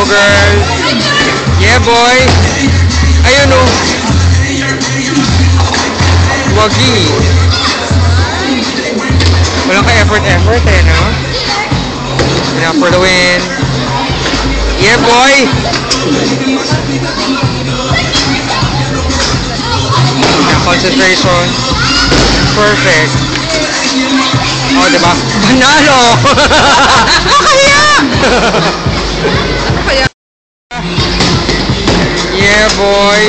Go girls. Yeah boy. Ayun o. Wagi. Walang ka effort eh, no? Enough for the win. Yeah boy. Concentration. Perfect. Oh, diba? Panalo! Kaya! Kaya? Yeah, boy.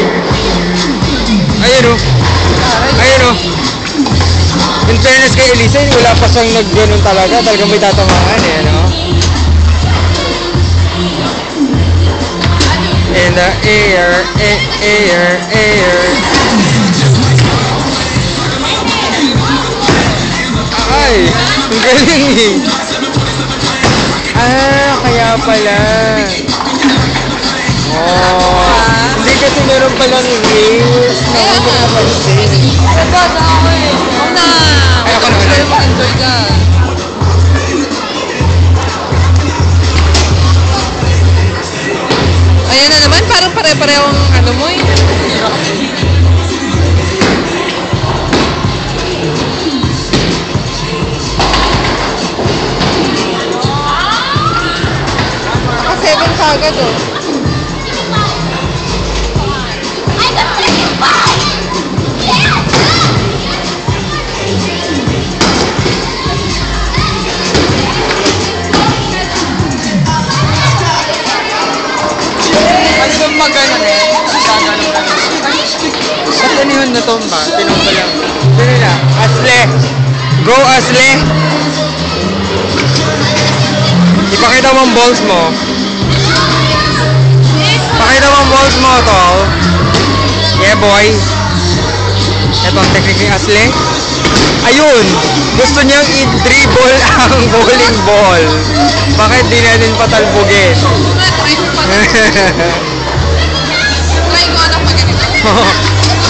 Ayun o. Ayun o. In fairness kay Elisa, wala pa siyang nag-ganon talaga. Talagang may tatamaan eh, no? In the air, air. Ay, ang galing eh. Ah, kaya pala. Oh, hindi kasi meron palang wheels na hindi ko napansin. Nagod ako eh. Una. Ay, ako na ulit. Mag-enjoy ka. Ayan na naman, parang pare-pareho ang ano mo eh. Naka-7 ka agad oh. Magano eh. Ba't ano yun natumba? Tinumba lang. Sino na? Asle! Go Asle! Ipakita mo ang balls mo. Pakita mo ang balls mo, tol. Yeah, boy. Ito ang technique ni Asle. Ayun! Gusto niyang i-dribble ang bowling ball. Bakit di natin patalbugin?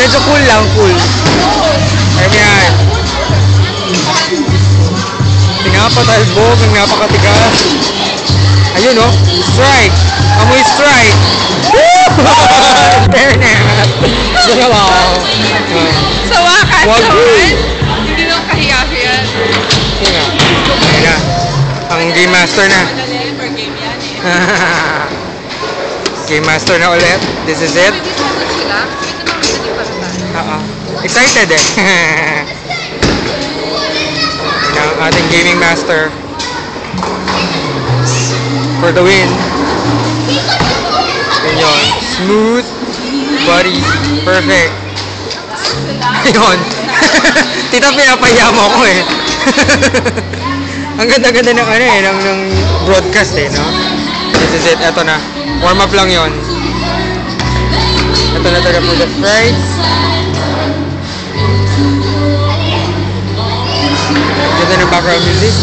Medyo cool lang, cool. Ayun yan. Pinapatalbog, ang napakatigas. Ayun o, strike. Amoy strike. Fairness. Dalawa. Sa wakas naman, hindi nang kahiya-hiya. Sige nga. Ayun na. Ang game master na. Game master na ulit. This is it. Excited eh. Yan ang ating gaming master. For the win. Yan yun. Smooth. Body. Perfect. Ayun. Tita, pinapahiya mo ako eh. Ang ganda-ganda ng ano eh. Ng broadcast eh, no? This is it. Eto na. Warm up lang yun. Ito na talaga for the fries. Ganda ng background music.